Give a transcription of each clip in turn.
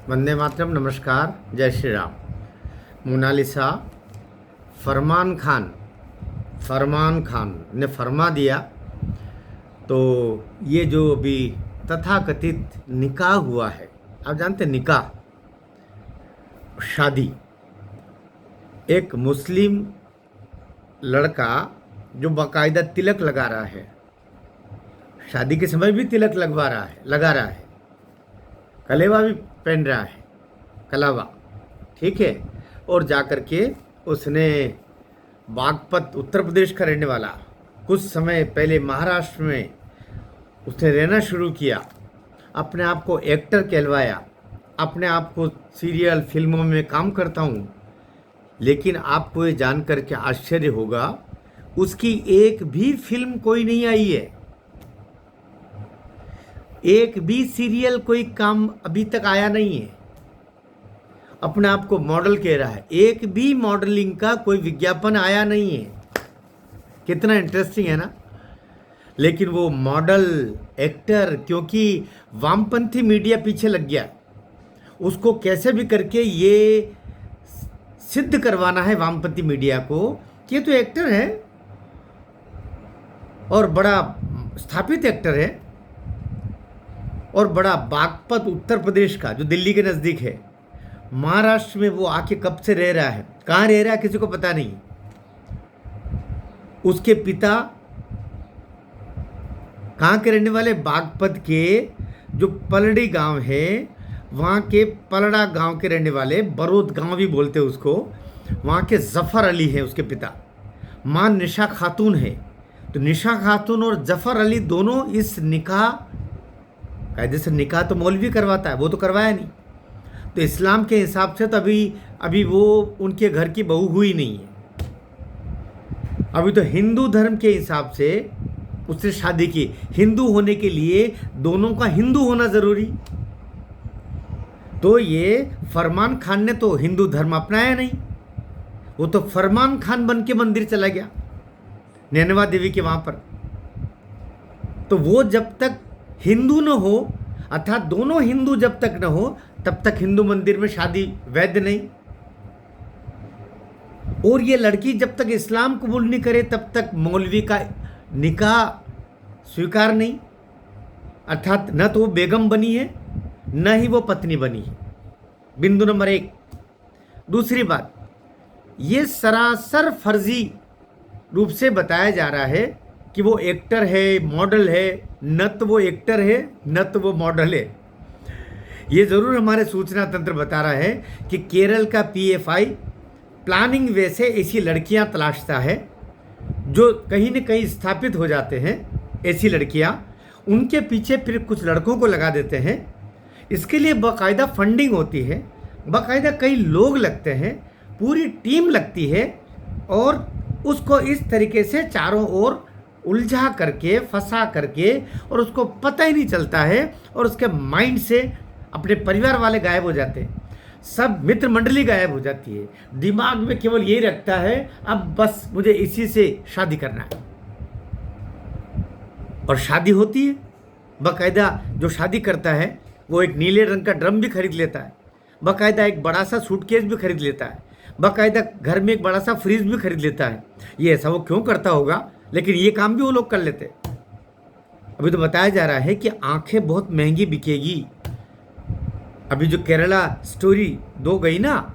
वंदे मातरम। नमस्कार, जय श्री राम। मोनालिसा। फरमान खान ने फरमा दिया। तो ये जो अभी तथाकथित निकाह हुआ है, आप जानते हैं निकाह, शादी, एक मुस्लिम लड़का जो बाकायदा तिलक लगा रहा है, शादी के समय भी तिलक लगा रहा है, कलेवा भी पहन रहा है, कलावा, ठीक है। और जाकर के उसने बागपत, उत्तर प्रदेश का रहने वाला, कुछ समय पहले महाराष्ट्र में उसने रहना शुरू किया, अपने आप को एक्टर कहलवाया, अपने आप को सीरियल फिल्मों में काम करता हूँ। लेकिन आपको ये जानकर के आश्चर्य होगा, उसकी एक भी फिल्म कोई नहीं आई है, एक भी सीरियल कोई काम अभी तक आया नहीं है। अपने आप को मॉडल कह रहा है, एक भी मॉडलिंग का कोई विज्ञापन आया नहीं है। कितना इंटरेस्टिंग है ना। लेकिन वो मॉडल, एक्टर, क्योंकि वामपंथी मीडिया पीछे लग गया, उसको कैसे भी करके ये सिद्ध करवाना है वामपंथी मीडिया को कि ये तो एक्टर है और बड़ा स्थापित एक्टर है और बड़ा बागपत, उत्तर प्रदेश का, जो दिल्ली के नज़दीक है, महाराष्ट्र में वो आके कब से रह रहा है, कहाँ रह रहा है किसी को पता नहीं। उसके पिता कहाँ के रहने वाले, बागपत के जो पलड़ी गांव है, वहाँ के पलड़ा गांव के रहने वाले, बरोद गांव भी बोलते हैं उसको, वहाँ के जफ़र अली है उसके पिता। माँ निशा खातून है। तो निशा खातून और जफ़र अली दोनों इस निकाह, कायदे से निकाह तो मौलवी करवाता है, वो तो करवाया नहीं। तो इस्लाम के हिसाब से तो अभी वो उनके घर की बहू हुई नहीं है। अभी तो हिंदू धर्म के हिसाब से उससे शादी की। हिंदू होने के लिए दोनों का हिंदू होना ज़रूरी। तो ये फरमान खान ने तो हिंदू धर्म अपनाया नहीं, वो तो फरमान खान बन के मंदिर चला गया नैनवा देवी के वहाँ पर। तो वो जब तक हिंदू न हो, अर्थात दोनों हिंदू जब तक न हो, तब तक हिंदू मंदिर में शादी वैध नहीं। और ये लड़की जब तक इस्लाम कबूल नहीं करे, तब तक मौलवी का निकाह स्वीकार नहीं। अर्थात न तो वो बेगम बनी है, न ही वो पत्नी बनी है। बिंदु नंबर 1। दूसरी बात, ये सरासर फर्जी रूप से बताया जा रहा है कि वो एक्टर है, मॉडल है। न तो वो एक्टर है, न तो वो मॉडल है। ये ज़रूर हमारे सूचना तंत्र बता रहा है कि केरल का PFI प्लानिंग वे से ऐसी लड़कियां तलाशता है जो कहीं न कहीं स्थापित हो जाते हैं। ऐसी लड़कियां, उनके पीछे फिर कुछ लड़कों को लगा देते हैं। इसके लिए बाकायदा फंडिंग होती है, बाकायदा कई लोग लगते हैं, पूरी टीम लगती है, और उसको इस तरीके से चारों ओर उलझा करके, फंसा करके, और उसको पता ही नहीं चलता है, और उसके माइंड से अपने परिवार वाले गायब हो जाते हैं, सब मित्र मंडली गायब हो जाती है। दिमाग में केवल यही रखता है, अब बस मुझे इसी से शादी करना है। और शादी होती है। बाकायदा जो शादी करता है वो एक नीले रंग का ड्रम भी खरीद लेता है, बाकायदा एक बड़ा सा सूटकेस भी खरीद लेता है, बाकायदा घर में एक बड़ा सा फ्रिज भी खरीद लेता है। ये ऐसा वो क्यों करता होगा, लेकिन ये काम भी वो लोग कर लेते। अभी तो बताया जा रहा है कि आंखें बहुत महंगी बिकेगी। अभी जो केरला स्टोरी 2 गई ना,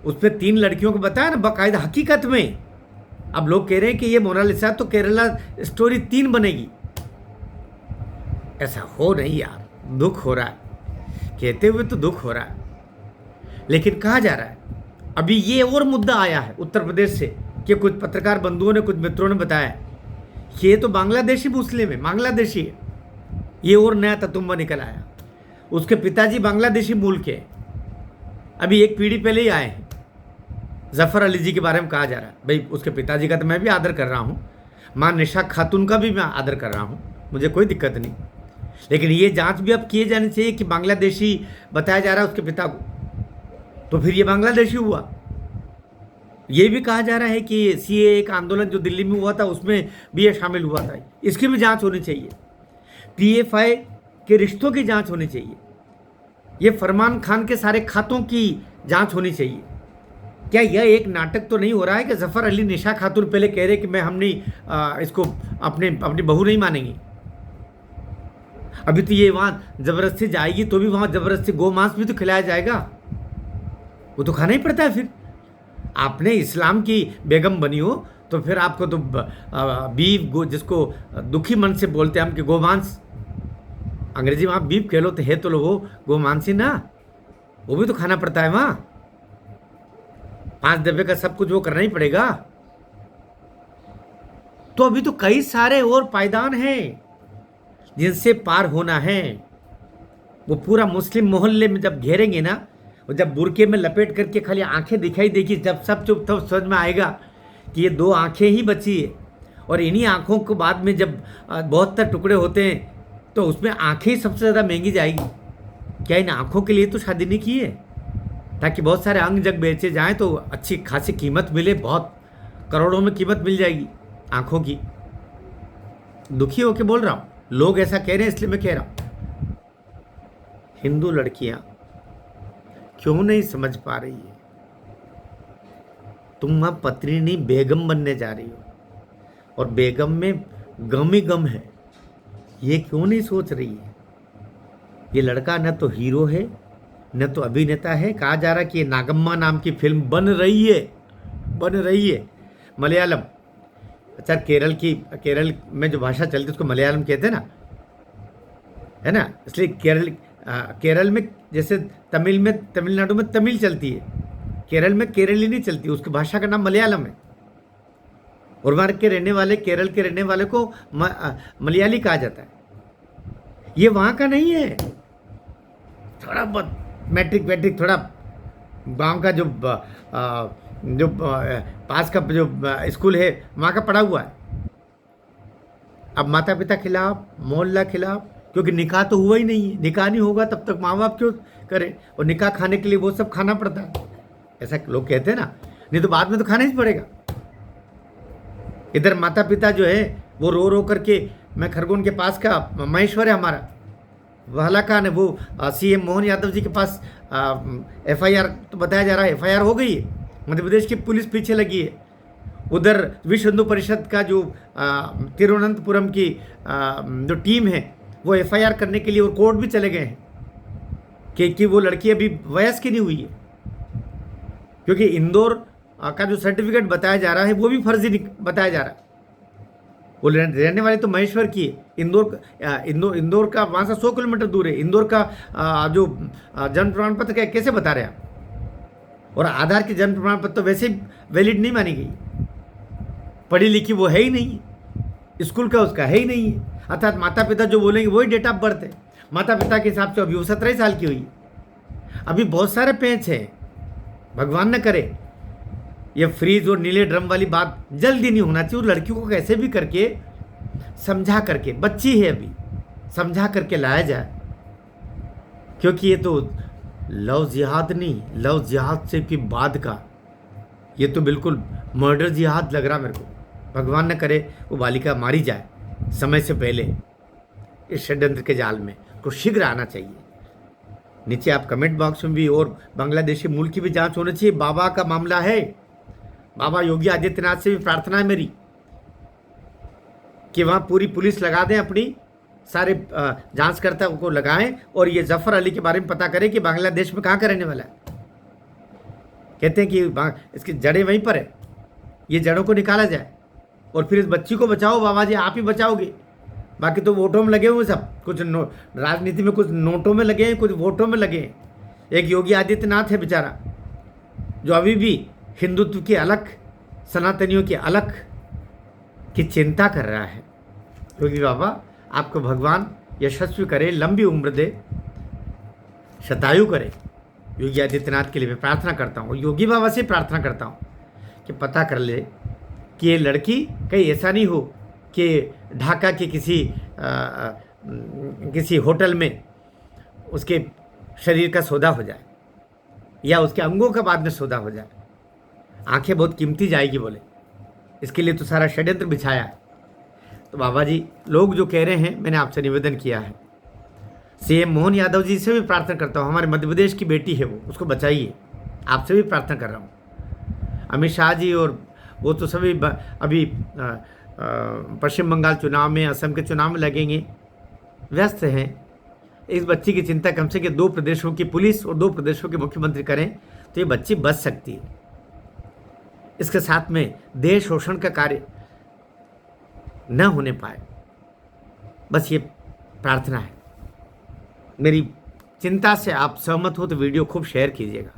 उस पर 3 लड़कियों को बताया ना, बाकायदा हकीकत में। अब लोग कह रहे हैं कि ये मोनालिसा तो केरला स्टोरी 3 बनेगी। ऐसा हो नहीं यार, दुख हो रहा है, कहते हुए तो दुख हो रहा है। लेकिन कहा जा रहा है, अभी ये और मुद्दा आया है उत्तर प्रदेश से, कि कुछ पत्रकार बंधुओं ने, कुछ मित्रों ने बताया ये तो बांग्लादेशी मुस्लिम है, बांग्लादेशी है। ये और नया ततुम्बा निकल आया। उसके पिताजी बांग्लादेशी मूल के हैं। अभी एक पीढ़ी पहले ही आए हैं। जफ़र अली जी के बारे में कहा जा रहा है। भाई उसके पिताजी का तो मैं भी आदर कर रहा हूँ, माँ निशा खातून का भी मैं आदर कर रहा हूँ, मुझे कोई दिक्कत नहीं। लेकिन ये जांच भी अब किए जानी चाहिए कि बांग्लादेशी बताया जा रहा है उसके पिता को, तो फिर ये बांग्लादेशी हुआ। ये भी कहा जा रहा है कि CAA का आंदोलन जो दिल्ली में हुआ था उसमें भी ये शामिल हुआ था। इसकी भी जांच होनी चाहिए। PFI के रिश्तों की जांच होनी चाहिए। ये फरमान खान के सारे खातों की जांच होनी चाहिए। क्या यह एक नाटक तो नहीं हो रहा है कि जफ़र अली निशा खातून पहले कह रहे कि मैं हम नहीं इसको अपनी बहू नहीं मानेंगे। अभी तो ये वहाँ ज़बरदस्ती जाएगी तो भी वहाँ ज़बरदस्ती गौ मांस भी तो खिलाया जाएगा, वो तो खाना ही पड़ता है। फिर आपने इस्लाम की बेगम बनी हो तो फिर आपको तो बीफ गो, जिसको दुखी मन से बोलते हैं हम कि गोमांस, अंग्रेजी में आप बीफ कह लो तो है तो लो वो गोमांस ही ना, वो भी तो खाना पड़ता है। वहाँ 5 दफे का सब कुछ वो करना ही पड़ेगा। तो अभी तो कई सारे और पायदान हैं जिनसे पार होना है। वो पूरा मुस्लिम मोहल्ले में जब घेरेंगे ना, और जब बुरके में लपेट करके खाली आंखें दिखाई देगी, जब सब चुप तब समझ में आएगा कि ये 2 आंखें ही बची है। और इन्हीं आंखों को बाद में जब 72 टुकड़े होते हैं तो उसमें आंखें ही सबसे ज़्यादा महंगी जाएगी। क्या इन आंखों के लिए तो शादी नहीं की है ताकि बहुत सारे अंग जग बेचे जाएं तो अच्छी खासी कीमत मिले, बहुत करोड़ों में कीमत मिल जाएगी आंखों की। दुखी होके बोल रहा हूँ, लोग ऐसा कह रहे हैं इसलिए मैं कह रहा हूँ। हिंदू लड़कियां क्यों नहीं समझ पा रही है, तुम वहां पत्नी नहीं बेगम बनने जा रही हो और बेगम में गम ही गम है, ये क्यों नहीं सोच रही है। ये लड़का न तो हीरो है न तो अभिनेता है। कहा जा रहा है कि ये नागम्मा नाम की फिल्म बन रही है मलयालम। अच्छा, केरल में जो भाषा चलती है उसको मलयालम कहते हैं ना, है ना, इसलिए केरल में जैसे तमिलनाडु में तमिल चलती है, केरल में केरली नहीं चलती, उसकी भाषा का नाम मलयालम है। और वहाँ के रहने वाले, केरल के रहने वाले को मलयाली कहा जाता है। ये वहाँ का नहीं है, थोड़ा बहुत मैट्रिक थोड़ा गांव का जो पास का जो स्कूल है वहाँ का पढ़ा हुआ है। अब माता पिता खिलाफ, मोहल्ला खिलाफ, क्योंकि निकाह तो हुआ ही नहीं है। निकाह नहीं होगा तब तक माँ बाप क्यों करें, और निकाह खाने के लिए वो सब खाना पड़ता है, ऐसा लोग कहते हैं ना, नहीं तो बाद में तो खाना ही पड़ेगा। इधर माता पिता जो है वो रो रो करके, मैं खरगोन के पास का महेश्वर है हमारा वहला खान है, वो सीएम मोहन यादव जी के पास FIR तो बताया जा रहा है, FIR हो गई है, मध्य प्रदेश की पुलिस पीछे लगी है। उधर विश्व हिंदू परिषद का जो तिरुवनंतपुरम की जो टीम है वो FIR करने के लिए और कोर्ट भी चले गए हैं कि वो लड़की अभी वयस्क नहीं हुई है, क्योंकि इंदौर का जो सर्टिफिकेट बताया जा रहा है वो भी फर्जी बताया जा रहा है। वो रहने वाले तो महेश्वर की है, इंदौर का वहाँ से 100 किलोमीटर दूर है। इंदौर का जो जन्म प्रमाण पत्र कैसे बता रहे हैं आप, और आधार की जन्म प्रमाण पत्र तो वैसे ही वैलिड नहीं मानी गई, पढ़ी लिखी वो है ही नहीं, स्कूल का उसका है ही नहीं है। अर्थात माता पिता जो बोलेंगे वही डेट ऑफ बर्थ है। माता पिता के हिसाब से अभी वो 17 साल की हुई, अभी बहुत सारे पेंच हैं, भगवान न करे ये फ्रीज और नीले ड्रम वाली बात जल्दी नहीं होना चाहिए। और लड़कियों को कैसे भी करके समझा करके, बच्ची है अभी, समझा करके लाया जाए, क्योंकि ये तो लव जिहाद नहीं, लव जिहाद से के बाद का ये तो बिल्कुल मर्डर जिहाद लग रहा मेरे को। भगवान न करे वो बालिका मारी जाए समय से पहले इस षड्यंत्र के जाल में, तो शीघ्र आना चाहिए। नीचे आप कमेंट बॉक्स में भी, और बांग्लादेशी मूल की भी जांच होनी चाहिए। बाबा का मामला है, बाबा योगी आदित्यनाथ से भी प्रार्थना है मेरी कि वहाँ पूरी पुलिस लगा दें, अपनी सारे जांचकर्ता को लगाएं, और ये जफ़र अली के बारे में पता करें कि बांग्लादेश में कहाँ का रहने वाला है। कहते हैं कि इसकी जड़ें वहीं पर है, ये जड़ों को निकाला जाए और फिर इस बच्ची को बचाओ। बाबा जी आप ही बचाओगे, बाकी तो वोटों में लगे हुए सब, कुछ राजनीति में, कुछ नोटों में लगे हैं, कुछ वोटों में लगे हैं। एक योगी आदित्यनाथ है बेचारा, जो अभी भी हिंदुत्व की अलग, सनातनियों की अलग की चिंता कर रहा है। क्योंकि बाबा आपको भगवान यशस्वी करे, लंबी उम्र दे, शतायु करे। योगी आदित्यनाथ के लिए मैं प्रार्थना करता हूँ, योगी बाबा से प्रार्थना करता हूँ कि पता कर ले कि ये लड़की कहीं ऐसा नहीं हो कि ढाका के किसी होटल में उसके शरीर का सौदा हो जाए, या उसके अंगों का बाद में सौदा हो जाए। आंखें बहुत कीमती जाएगी बोले, इसके लिए तो सारा षड्यंत्र बिछाया है। तो बाबा जी, लोग जो कह रहे हैं, मैंने आपसे निवेदन किया है, सीएम मोहन यादव जी से भी प्रार्थना करता हूँ, हमारे मध्य प्रदेश की बेटी है वो, उसको बचाइए। आपसे भी प्रार्थना कर रहा हूँ। अमित शाह जी और वो तो सभी अभी पश्चिम बंगाल चुनाव में, असम के चुनाव में लगेंगे, व्यस्त हैं। इस बच्ची की चिंता कम से कम 2 प्रदेशों की पुलिस और 2 प्रदेशों के मुख्यमंत्री करें तो ये बच्ची बच सकती है। इसके साथ में देश शोषण का कार्य न होने पाए, बस ये प्रार्थना है मेरी। चिंता से आप सहमत हो तो वीडियो खूब शेयर कीजिएगा,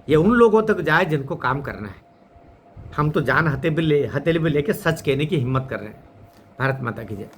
ये उन लोगों तक जाए जिनको काम करना है। हम तो जान हथेली पे लेके सच कहने की हिम्मत कर रहे हैं। भारत माता की जय।